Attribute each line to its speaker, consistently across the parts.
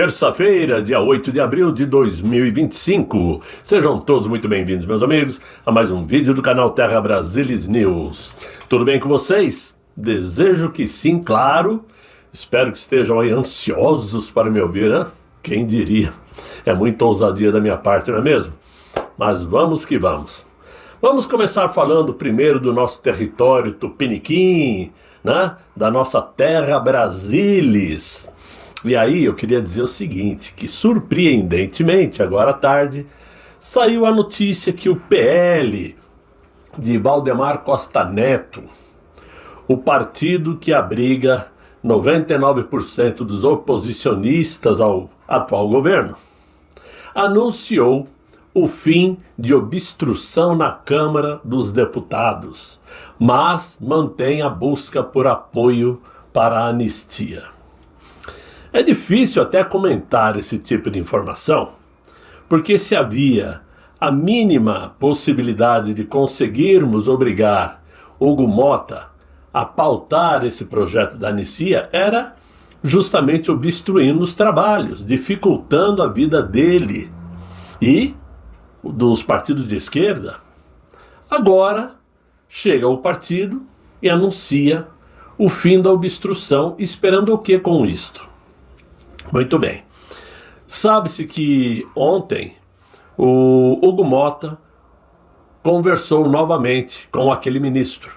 Speaker 1: Terça-feira, dia 8 de abril de 2025. Sejam todos muito bem-vindos, meus amigos, a mais um vídeo do canal Terra Brasilis News. Tudo bem com vocês? Desejo que sim, claro. Espero que estejam aí ansiosos para me ouvir, né? Quem diria? É muita ousadia da minha parte, não é mesmo? Mas vamos que vamos. Vamos começar falando primeiro do nosso território tupiniquim, né? Da nossa Terra Brasilis. E aí eu queria dizer o seguinte, que surpreendentemente, agora à tarde, saiu a notícia que o PL de Valdemar Costa Neto, o partido que abriga 99% dos oposicionistas ao atual governo, anunciou o fim de obstrução na Câmara dos Deputados, mas mantém a busca por apoio para a anistia. É difícil até comentar esse tipo de informação, porque se havia a mínima possibilidade de conseguirmos obrigar Hugo Motta a pautar esse projeto da anistia, era justamente obstruindo os trabalhos, dificultando a vida dele e dos partidos de esquerda. Agora chega o partido e anuncia o fim da obstrução, esperando o que com isto? Muito bem. Sabe-se que ontem o Hugo Motta conversou novamente com aquele ministro,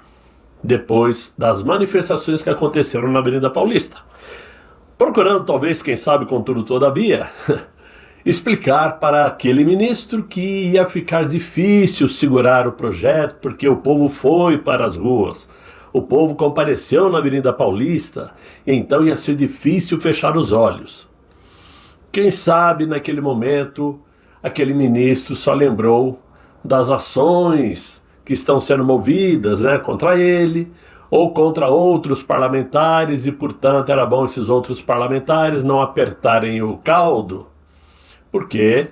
Speaker 1: depois das manifestações que aconteceram na Avenida Paulista, procurando talvez, quem sabe contudo todavia, explicar para aquele ministro que ia ficar difícil segurar o projeto porque o povo foi para as ruas. O povo compareceu na Avenida Paulista, e então ia ser difícil fechar os olhos. Quem sabe, naquele momento, aquele ministro só lembrou das ações que estão sendo movidas, contra ele, ou contra outros parlamentares, e, portanto, era bom esses outros parlamentares não apertarem o caldo, porque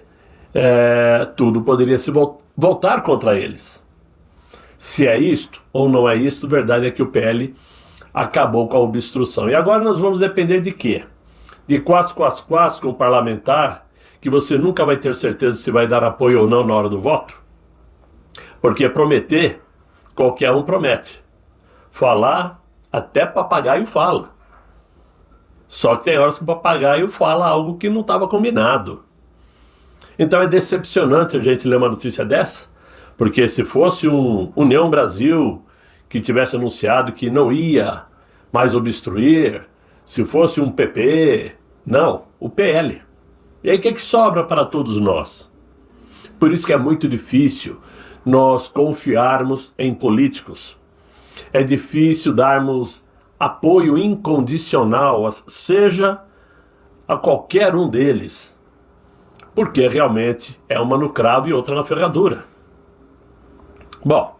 Speaker 1: tudo poderia se voltar contra eles. Se é isto ou não é isto, verdade é que o PL acabou com a obstrução. E agora nós vamos depender de quê? De quase com o parlamentar, que você nunca vai ter certeza se vai dar apoio ou não na hora do voto? Porque prometer, qualquer um promete. Falar, até papagaio fala. Só que tem horas que o papagaio fala algo que não estava combinado. Então é decepcionante a gente ler uma notícia dessa, porque se fosse um União Brasil que tivesse anunciado que não ia mais obstruir, se fosse um PP, não, o PL. E aí o que sobra para todos nós? Por isso que é muito difícil nós confiarmos em políticos. É difícil darmos apoio incondicional, seja a qualquer um deles, porque realmente é uma no cravo e outra na ferradura. Bom,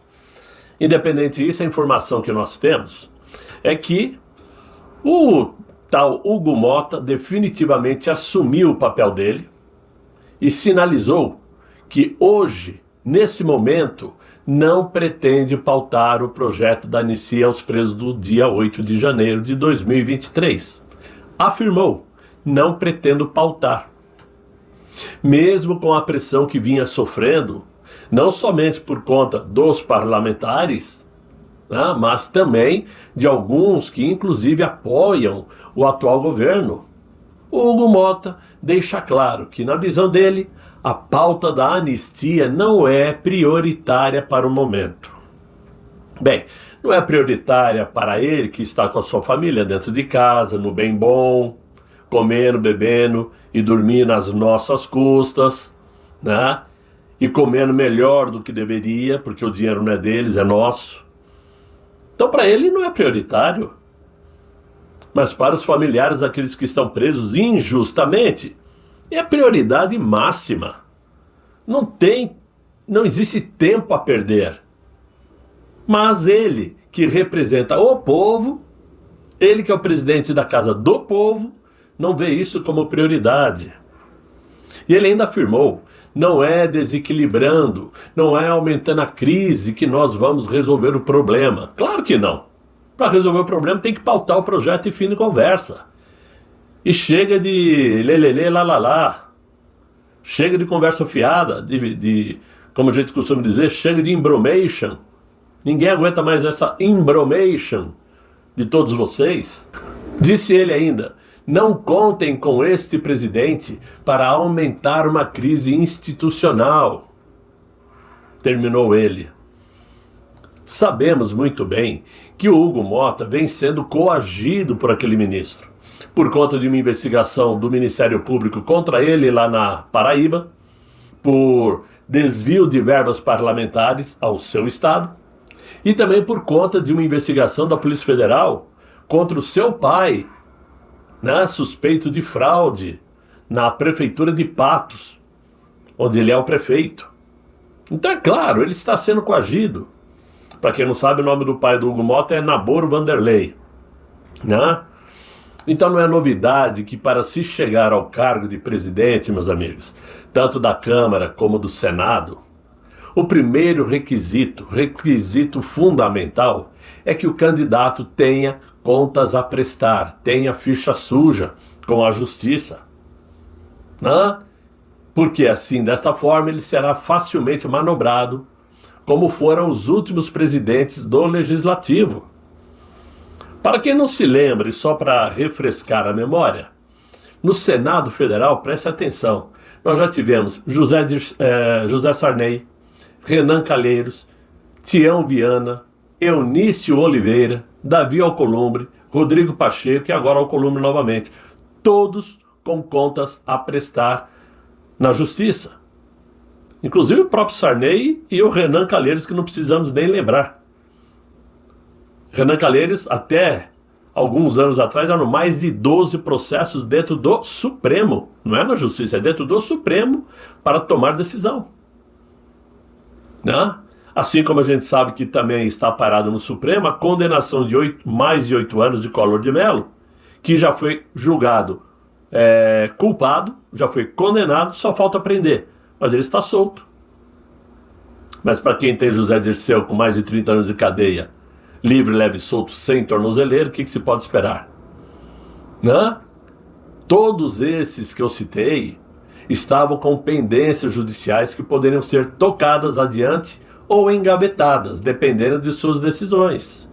Speaker 1: independente disso, a informação que nós temos é que o tal Hugo Motta definitivamente assumiu o papel dele e sinalizou que hoje, nesse momento, não pretende pautar o projeto da anistia aos presos do dia 8 de janeiro de 2023. Afirmou, não pretendo pautar. Mesmo com a pressão que vinha sofrendo, não somente por conta dos parlamentares, mas também de alguns que inclusive apoiam o atual governo. O Hugo Motta deixa claro que, na visão dele, a pauta da anistia não é prioritária para o momento. Bem, não é prioritária para ele, que está com a sua família dentro de casa, no bem bom, comendo, bebendo e dormindo às nossas custas, e comendo melhor do que deveria, porque o dinheiro não é deles, é nosso. Então, para ele não é prioritário. Mas para os familiares daqueles que estão presos injustamente, é prioridade máxima. Não existe tempo a perder. Mas ele, que representa o povo, ele que é o presidente da casa do povo, não vê isso como prioridade. E ele ainda afirmou, não é desequilibrando, não é aumentando a crise que nós vamos resolver o problema. Claro que não. Para resolver o problema tem que pautar o projeto e fim de conversa. E chega de lelele, lalala. Chega de conversa fiada, como a gente costuma dizer, chega de embromation. Ninguém aguenta mais essa embromation de todos vocês. Disse ele ainda: não contem com este presidente para aumentar uma crise institucional. Terminou ele. Sabemos muito bem que o Hugo Motta vem sendo coagido por aquele ministro, por conta de uma investigação do Ministério Público contra ele lá na Paraíba, por desvio de verbas parlamentares ao seu estado, e também por conta de uma investigação da Polícia Federal contra o seu pai, né, suspeito de fraude na prefeitura de Patos, onde ele é o prefeito. Então é claro, ele está sendo coagido. Para quem não sabe, o nome do pai do Hugo Motta é Nabor Vanderlei, né? Então não é novidade que para se chegar ao cargo de presidente, meus amigos, tanto da Câmara como do Senado, o primeiro requisito fundamental, é que o candidato tenha contas a prestar, tenha ficha suja com a justiça, né? Porque assim, desta forma, ele será facilmente manobrado, como foram os últimos presidentes do Legislativo. Para quem não se lembra, e só para refrescar a memória, no Senado Federal, preste atenção, nós já tivemos José Sarney, Renan Calheiros, Tião Viana, Eunício Oliveira, Davi Alcolumbre, Rodrigo Pacheco e agora Alcolumbre novamente. Todos com contas a prestar na Justiça. Inclusive o próprio Sarney e o Renan Calheiros, que não precisamos nem lembrar. Renan Calheiros, até alguns anos atrás, eram mais de 12 processos dentro do Supremo. Não é na Justiça, é dentro do Supremo para tomar decisão. Né? Assim como a gente sabe que também está parado no Supremo a condenação de mais de 8 anos de Collor de Mello, que já foi julgado culpado, já foi condenado, só falta prender. Mas ele está solto. Mas para quem tem José Dirceu com mais de 30 anos de cadeia, livre, leve e solto, sem tornozeleiro, o que se pode esperar? Né? Todos esses que eu citei estavam com pendências judiciais que poderiam ser tocadas adiante ou engavetadas, dependendo de suas decisões.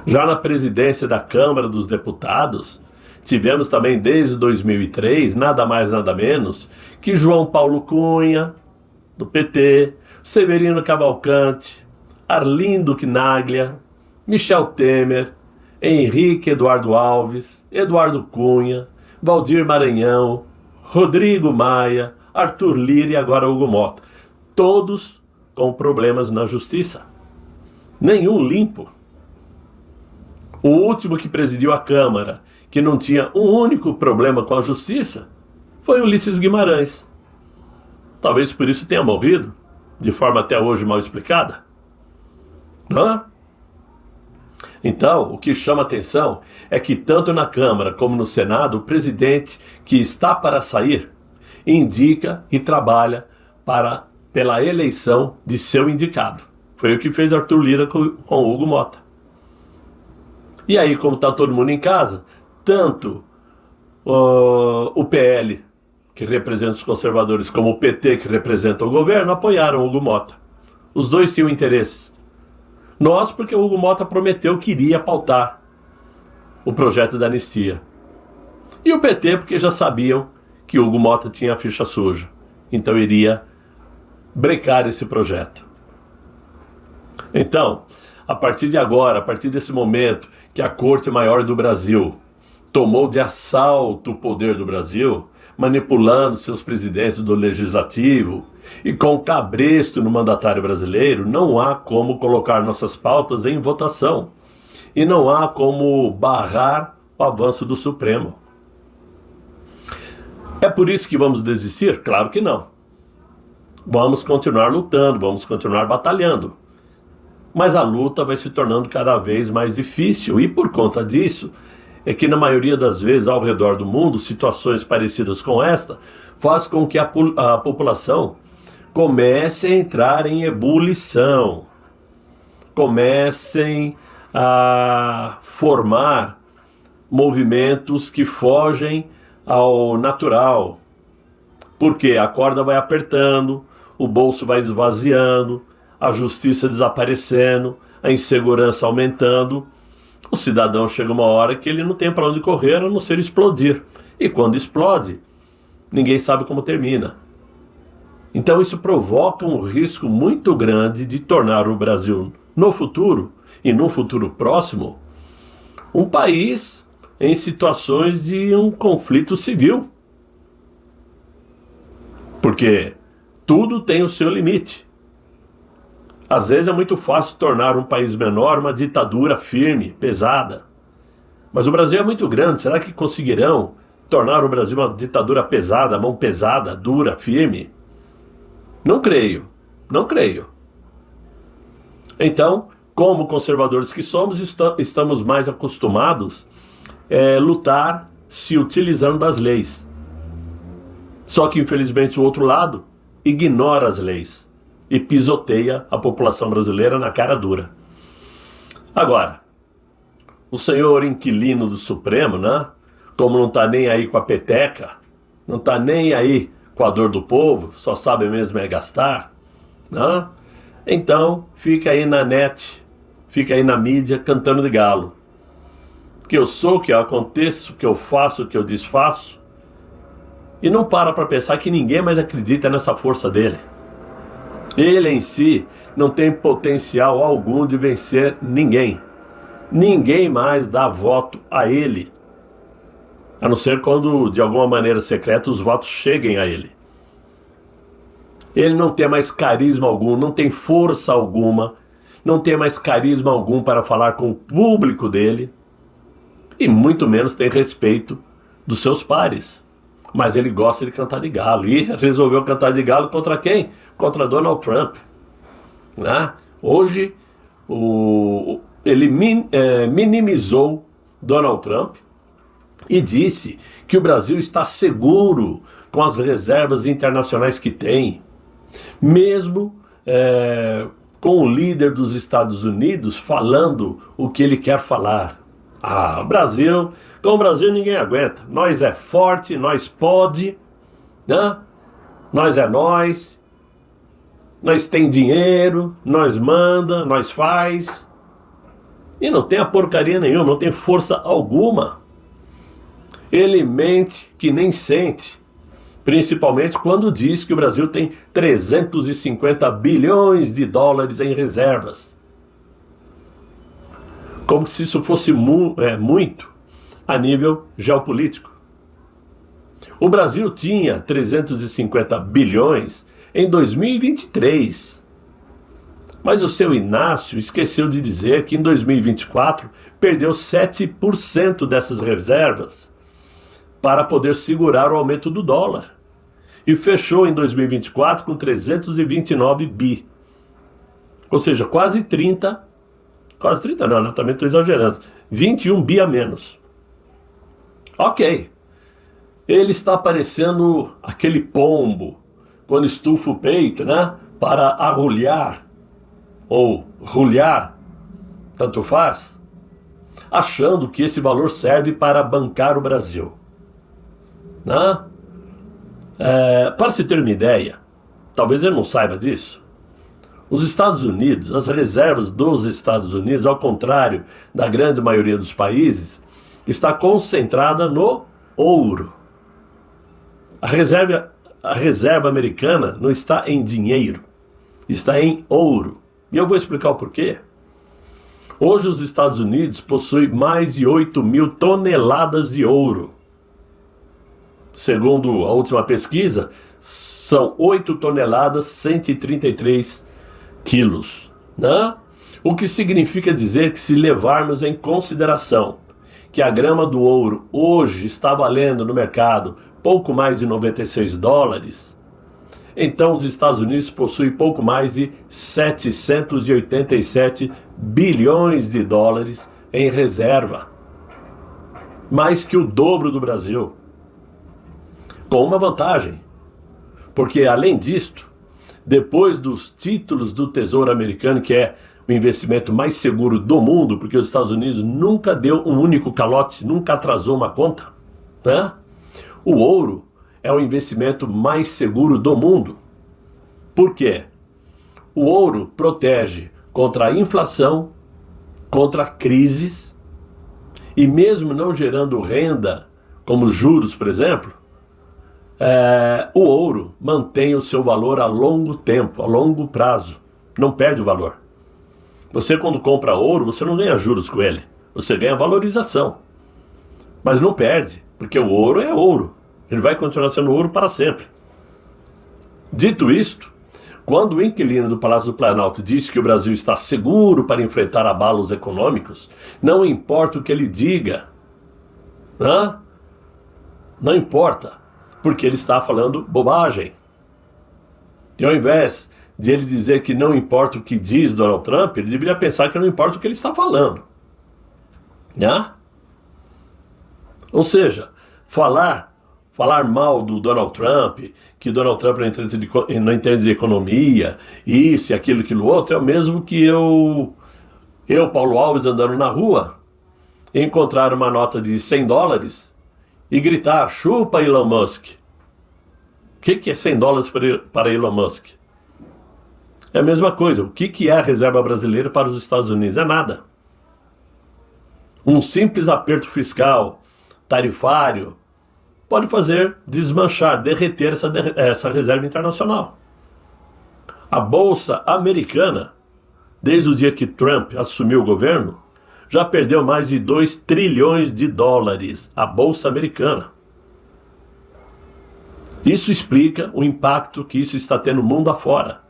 Speaker 1: Já na presidência da Câmara dos Deputados, tivemos também desde 2003, nada mais nada menos, que João Paulo Cunha, do PT, Severino Cavalcante, Arlindo Quinaglia, Michel Temer, Henrique Eduardo Alves, Eduardo Cunha, Valdir Maranhão, Rodrigo Maia, Arthur Lira e agora Hugo Motta. Todos com problemas na justiça. Nenhum limpo. O último que presidiu a Câmara, que não tinha um único problema com a justiça, foi Ulisses Guimarães. Talvez por isso tenha morrido, de forma até hoje mal explicada. Não? Então, o que chama atenção é que tanto na Câmara como no Senado, o presidente que está para sair indica e trabalha pela eleição de seu indicado. Foi o que fez Arthur Lira com Hugo Motta. E aí, como está todo mundo em casa, tanto o PL, que representa os conservadores, como o PT, que representa o governo, apoiaram o Hugo Motta. Os dois tinham interesses. Nós, porque o Hugo Motta prometeu que iria pautar o projeto da anistia. E o PT, porque já sabiam que o Hugo Motta tinha a ficha suja. Então iria brecar esse projeto. Então, a partir de agora, a partir desse momento que a Corte Maior do Brasil tomou de assalto o poder do Brasil, manipulando seus presidentes do Legislativo e com cabresto no mandatário brasileiro, não há como colocar nossas pautas em votação e não há como barrar o avanço do Supremo. É por isso que vamos desistir? Claro que não. Vamos continuar lutando, vamos continuar batalhando. Mas a luta vai se tornando cada vez mais difícil e por conta disso é que na maioria das vezes ao redor do mundo, situações parecidas com esta faz com que a população comece a entrar em ebulição, comecem a formar movimentos que fogem ao natural. Porque a corda vai apertando, o bolso vai esvaziando, a justiça desaparecendo, a insegurança aumentando. O cidadão chega uma hora que ele não tem para onde correr, a não ser explodir. E quando explode, ninguém sabe como termina. Então isso provoca um risco muito grande de tornar o Brasil, no futuro, e num futuro próximo, um país em situações de um conflito civil. Porque tudo tem o seu limite. Às vezes é muito fácil tornar um país menor uma ditadura firme, pesada. Mas o Brasil é muito grande, será que conseguirão tornar o Brasil uma ditadura pesada, mão pesada, dura, firme? Não creio, não creio. Então, como conservadores que somos, estamos mais acostumados a lutar se utilizando das leis. Só que, infelizmente, o outro lado ignora as leis e pisoteia a população brasileira na cara dura. Agora, o senhor inquilino do Supremo, né? Como não está nem aí com a peteca, não está nem aí com a dor do povo, só sabe mesmo é gastar, né? Então, fica aí na net, fica aí na mídia cantando de galo. Que eu sou, que eu aconteço, que eu faço, que eu desfaço. E não para pensar que ninguém mais acredita nessa força dele. Ele em si não tem potencial algum de vencer ninguém. Ninguém mais dá voto a ele. A não ser quando, de alguma maneira secreta, os votos cheguem a ele. Ele não tem mais carisma algum, não tem força alguma, não tem mais carisma algum para falar com o público dele, e muito menos tem respeito dos seus pares. Mas ele gosta de cantar de galo, e resolveu cantar de galo contra quem? Contra Donald Trump. Né? Hoje, ele minimizou Donald Trump e disse que o Brasil está seguro com as reservas internacionais que tem, mesmo com o líder dos Estados Unidos falando o que ele quer falar. Brasil, com o Brasil ninguém aguenta, nós é forte, nós pode, né? Nós tem dinheiro, nós manda, nós faz, e não tem a porcaria nenhuma, não tem força alguma. Ele mente que nem sente, principalmente quando diz que o Brasil tem 350 bilhões de dólares em reservas. Como se isso fosse muito a nível geopolítico. O Brasil tinha 350 bilhões em 2023. Mas o seu Inácio esqueceu de dizer que em 2024 perdeu 7% dessas reservas para poder segurar o aumento do dólar. E fechou em 2024 com 329 bi. Ou seja, quase 30 não, também estou exagerando. 21 bi a menos. Ok. Ele está parecendo aquele pombo, quando estufa o peito, né? Para arrulhar, ou rulhar, tanto faz, achando que esse valor serve para bancar o Brasil. Né? Para se ter uma ideia, talvez ele não saiba disso, os Estados Unidos, as reservas dos Estados Unidos, ao contrário da grande maioria dos países, está concentrada no ouro. A reserva americana não está em dinheiro, está em ouro. E eu vou explicar o porquê. Hoje os Estados Unidos possuem mais de 8 mil toneladas de ouro. Segundo a última pesquisa, são 8 toneladas 133 quilos, né? O que significa dizer que, se levarmos em consideração que a grama do ouro hoje está valendo no mercado pouco mais de 96 dólares, então os Estados Unidos possuem pouco mais de 787 bilhões de dólares em reserva, mais que o dobro do Brasil, com uma vantagem, porque além disto, depois dos títulos do Tesouro Americano, que é o investimento mais seguro do mundo, porque os Estados Unidos nunca deu um único calote, nunca atrasou uma conta, né? O ouro é o investimento mais seguro do mundo. Por quê? O ouro protege contra a inflação, contra crises, e mesmo não gerando renda, como juros, por exemplo, o ouro mantém o seu valor a longo tempo, a longo prazo, não perde o valor. Você, quando compra ouro, você não ganha juros com ele, você ganha valorização, mas não perde, porque o ouro é ouro, ele vai continuar sendo ouro para sempre. Dito isto, quando o inquilino do Palácio do Planalto diz que o Brasil está seguro para enfrentar abalos econômicos, não importa o que ele diga, né? Não importa, porque ele está falando bobagem. E ao invés de ele dizer que não importa o que diz Donald Trump, ele deveria pensar que não importa o que ele está falando, né? Ou seja, falar mal do Donald Trump, que Donald Trump não entende de economia, isso e aquilo outro, é o mesmo que eu, Paulo Alves, andando na rua, encontrar uma nota de $100 e gritar, chupa Elon Musk. O que é $100 para Elon Musk? É a mesma coisa. O que é a reserva brasileira para os Estados Unidos? É nada. Um simples aperto fiscal, tarifário, pode fazer desmanchar, derreter essa reserva internacional. A Bolsa Americana, desde o dia que Trump assumiu o governo, já perdeu mais de $2 trilhões, a Bolsa Americana. Isso explica o impacto que isso está tendo no mundo afora.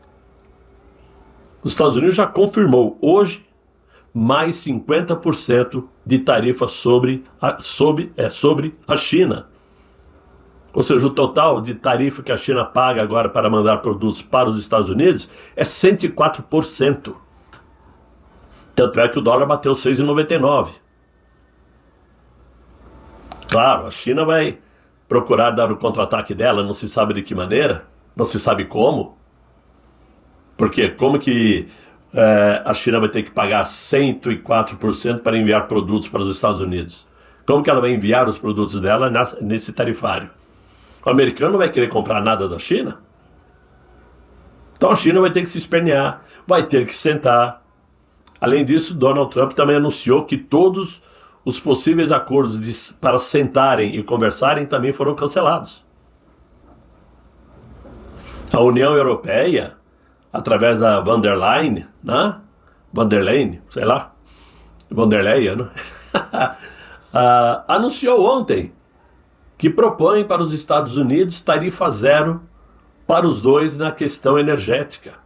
Speaker 1: Os Estados Unidos já confirmou hoje mais 50% de tarifa sobre a China. Ou seja, o total de tarifa que a China paga agora para mandar produtos para os Estados Unidos é 104%. Tanto é que o dólar bateu 6,99. Claro, a China vai procurar dar o contra-ataque dela, não se sabe de que maneira, não se sabe como. Porque como que a China vai ter que pagar 104% para enviar produtos para os Estados Unidos? Como que ela vai enviar os produtos dela nesse tarifário? O americano não vai querer comprar nada da China? Então a China vai ter que se espernear, vai ter que sentar. Além disso, Donald Trump também anunciou que todos os possíveis acordos para sentarem e conversarem também foram cancelados. A União Europeia, através da von der Leyen, né? Von der Leyen, sei lá, von der Leyen, né? Anunciou ontem que propõe para os Estados Unidos tarifa zero para os dois na questão energética.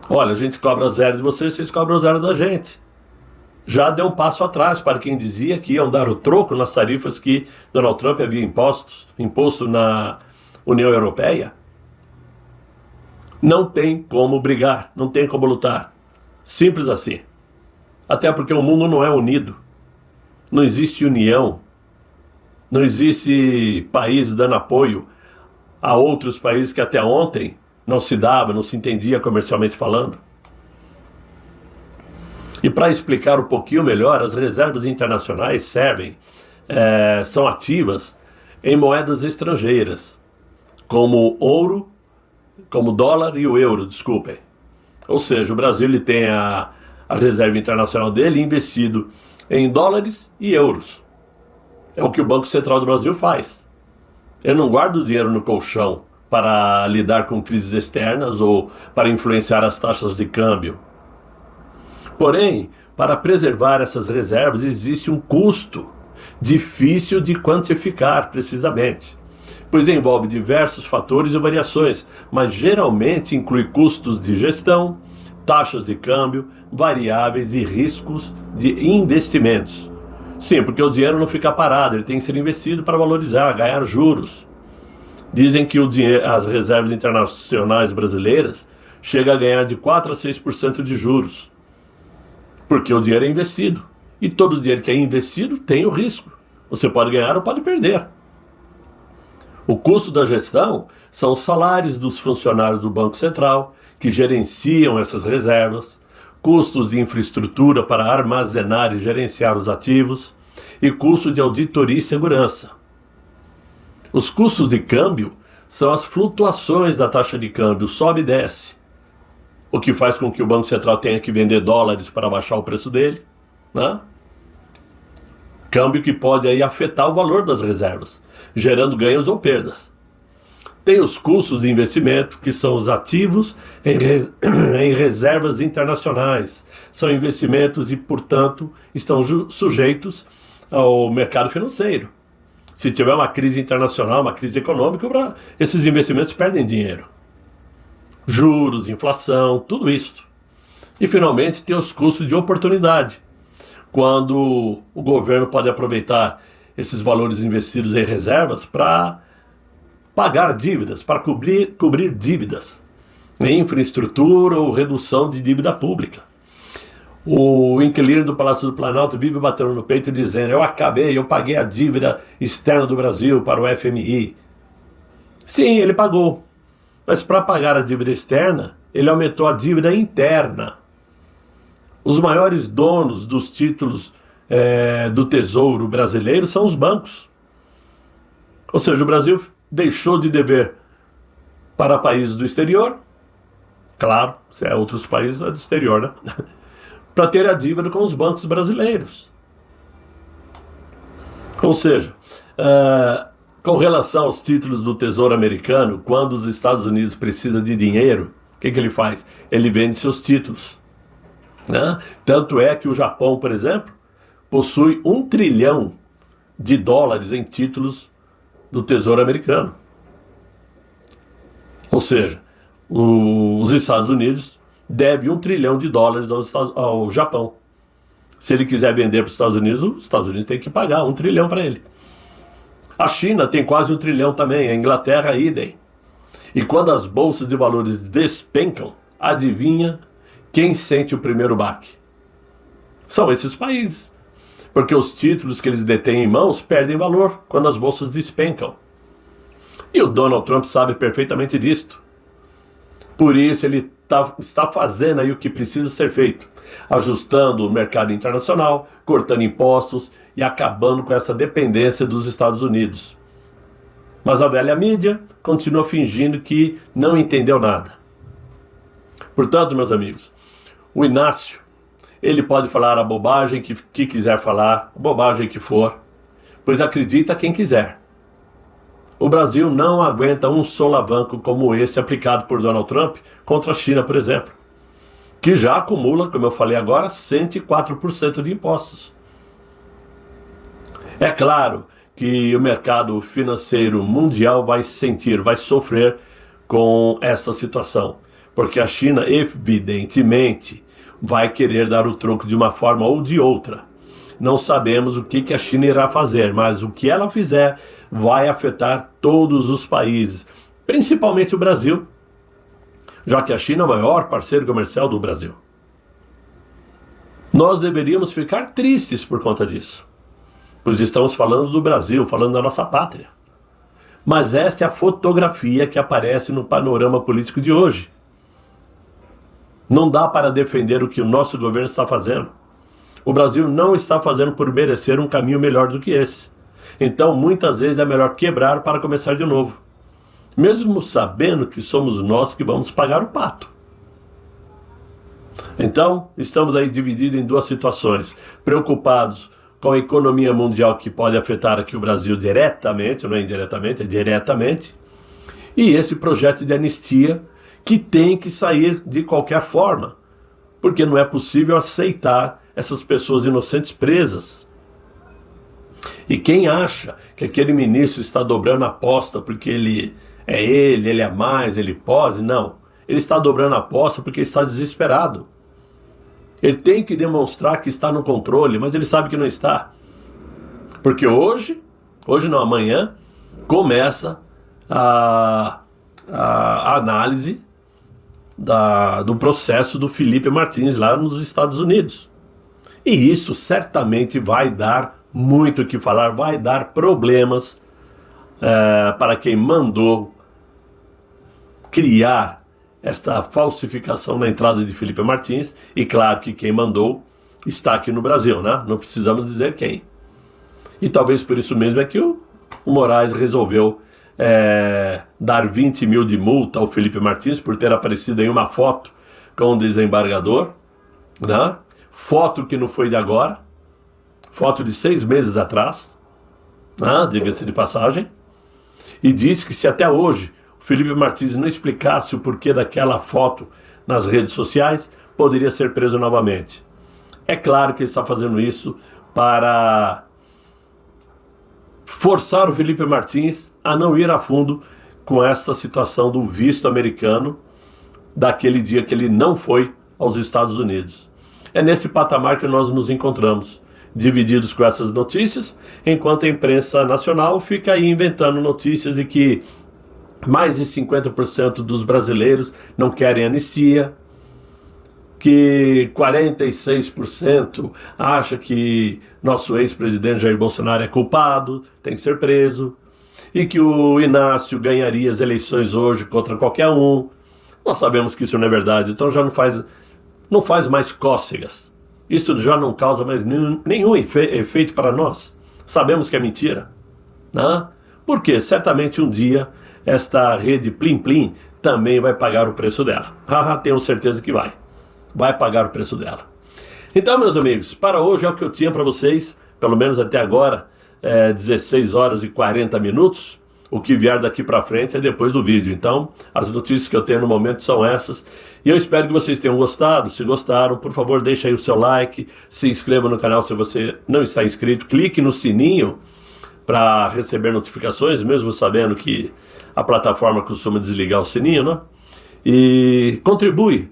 Speaker 1: Olha, a gente cobra zero de vocês cobram zero da gente. Já deu um passo atrás para quem dizia que iam dar o troco nas tarifas que Donald Trump havia imposto na União Europeia. Não tem como brigar, não tem como lutar. Simples assim. Até porque o mundo não é unido. Não existe união. Não existe país dando apoio a outros países que até ontem não se dava, não se entendia comercialmente falando. E para explicar um pouquinho melhor, as reservas internacionais são ativas em moedas estrangeiras, como ouro, como dólar e o euro, desculpem. Ou seja, o Brasil ele tem a reserva internacional dele investido em dólares e euros. É o que o Banco Central do Brasil faz. Ele não guarda o dinheiro no colchão para lidar com crises externas ou para influenciar as taxas de câmbio. Porém, para preservar essas reservas existe um custo difícil de quantificar precisamente, pois envolve diversos fatores e variações, mas geralmente inclui custos de gestão, taxas de câmbio, variáveis e riscos de investimentos. Sim, porque o dinheiro não fica parado, ele tem que ser investido para valorizar, ganhar juros. Dizem que as reservas internacionais brasileiras chegam a ganhar de 4 a 6% de juros, porque o dinheiro é investido. E todo dinheiro que é investido tem o risco. Você pode ganhar ou pode perder. O custo da gestão são os salários dos funcionários do Banco Central, que gerenciam essas reservas, custos de infraestrutura para armazenar e gerenciar os ativos e custo de auditoria e segurança. Os custos de câmbio são as flutuações da taxa de câmbio, sobe e desce, o que faz com que o Banco Central tenha que vender dólares para baixar o preço dele, né? Câmbio que pode aí afetar o valor das reservas, gerando ganhos ou perdas. Tem os custos de investimento, que são os ativos em reservas internacionais. São investimentos e, portanto, estão sujeitos ao mercado financeiro. Se tiver uma crise internacional, uma crise econômica, esses investimentos perdem dinheiro. Juros, inflação, tudo isso. E, finalmente, tem os custos de oportunidade, quando o governo pode aproveitar esses valores investidos em reservas para pagar dívidas, para cobrir dívidas em infraestrutura ou redução de dívida pública. O inquilino do Palácio do Planalto vive batendo no peito e dizendo: eu paguei a dívida externa do Brasil para o FMI. Sim, ele pagou, mas para pagar a dívida externa, ele aumentou a dívida interna. Os maiores donos dos títulos do Tesouro brasileiro são os bancos. Ou seja, o Brasil deixou de dever para países do exterior, claro, se é outros países é do exterior, né? Para ter a dívida com os bancos brasileiros. Ou seja, com relação aos títulos do Tesouro americano, quando os Estados Unidos precisam de dinheiro, o que ele faz? Ele vende seus títulos, né? Tanto é que o Japão, por exemplo, possui $1 trilhão em títulos do Tesouro americano. Ou seja, os Estados Unidos devem $1 trilhão ao Japão. Se ele quiser vender para os Estados Unidos tem que pagar $1 trilhão para ele. A China tem quase $1 trilhão também, a Inglaterra idem. E quando as bolsas de valores despencam, adivinha quem sente o primeiro baque? São esses países. Porque os títulos que eles detêm em mãos perdem valor quando as bolsas despencam. E o Donald Trump sabe perfeitamente disto. Por isso ele está fazendo aí o que precisa ser feito, ajustando o mercado internacional, cortando impostos e acabando com essa dependência dos Estados Unidos. Mas a velha mídia continua fingindo que não entendeu nada. Portanto, meus amigos, o Inácio, ele pode falar a bobagem que quiser falar, a bobagem que for, pois acredita quem quiser. O Brasil não aguenta um solavanco como esse aplicado por Donald Trump contra a China, por exemplo, que já acumula, como eu falei agora, 104% de impostos. É claro que o mercado financeiro mundial vai sofrer com essa situação, porque a China, evidentemente, vai querer dar o troco de uma forma ou de outra. Não sabemos o que a China irá fazer, mas o que ela fizer vai afetar todos os países, principalmente o Brasil, já que a China é o maior parceiro comercial do Brasil. Nós deveríamos ficar tristes por conta disso, pois estamos falando do Brasil, falando da nossa pátria. Mas esta é a fotografia que aparece no panorama político de hoje. Não dá para defender o que o nosso governo está fazendo. O Brasil não está fazendo por merecer um caminho melhor do que esse. Então, muitas vezes é melhor quebrar para começar de novo, mesmo sabendo que somos nós que vamos pagar o pato. Então, estamos aí divididos em duas situações, preocupados com a economia mundial que pode afetar aqui o Brasil diretamente, não é indiretamente, é diretamente, e esse projeto de anistia que tem que sair de qualquer forma, porque não é possível aceitar essas pessoas inocentes presas. E quem acha que aquele ministro está dobrando a aposta porque ele é mais, ele pode, não. Ele está dobrando a aposta porque está desesperado. Ele tem que demonstrar que está no controle, mas ele sabe que não está. Porque hoje não, amanhã, começa a análise do processo do Felipe Martins lá nos Estados Unidos. E isso certamente vai dar muito o que falar, vai dar problemas para quem mandou criar esta falsificação na entrada de Felipe Martins, e claro que quem mandou está aqui no Brasil, né? Não precisamos dizer quem. E talvez por isso mesmo é que o Moraes resolveu dar 20 mil de multa ao Felipe Martins por ter aparecido em uma foto com um desembargador, né? Foto que não foi de agora, foto de 6 meses atrás, né? Diga-se de passagem, e disse que se até hoje o Felipe Martins não explicasse o porquê daquela foto nas redes sociais, poderia ser preso novamente. É claro que ele está fazendo isso para forçar o Felipe Martins a não ir a fundo com esta situação do visto americano daquele dia que ele não foi aos Estados Unidos. É nesse patamar que nós nos encontramos, divididos com essas notícias, enquanto a imprensa nacional fica aí inventando notícias de que mais de 50% dos brasileiros não querem anistia, que 46% acha que nosso ex-presidente Jair Bolsonaro é culpado, tem que ser preso, e que o Inácio ganharia as eleições hoje contra qualquer um. Nós sabemos que isso não é verdade, então já não faz mais cócegas. Isto já não causa mais nenhum efeito para nós. Sabemos que é mentira, né? Porque certamente um dia esta rede Plim Plim também vai pagar o preço dela. Tenho certeza que vai pagar o preço dela. Então, meus amigos, para hoje é o que eu tinha para vocês, pelo menos até agora, 16 horas e 40 minutos. O que vier daqui para frente é depois do vídeo. Então, as notícias que eu tenho no momento são essas. E eu espero que vocês tenham gostado. Se gostaram, por favor, deixe aí o seu like, se inscreva no canal se você não está inscrito, clique no sininho para receber notificações, mesmo sabendo que a plataforma costuma desligar o sininho, né? E contribui.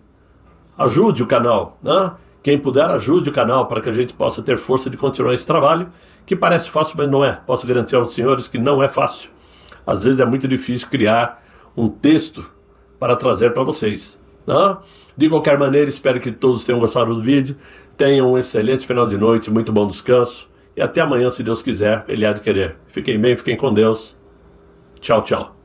Speaker 1: Ajude o canal, né? Quem puder, ajude o canal para que a gente possa ter força de continuar esse trabalho, que parece fácil, mas não é. Posso garantir aos senhores que não é fácil. Às vezes é muito difícil criar um texto para trazer para vocês, né? De qualquer maneira, espero que todos tenham gostado do vídeo. Tenham um excelente final de noite, muito bom descanso. E até amanhã, se Deus quiser, Ele há de querer. Fiquem bem, fiquem com Deus. Tchau, tchau.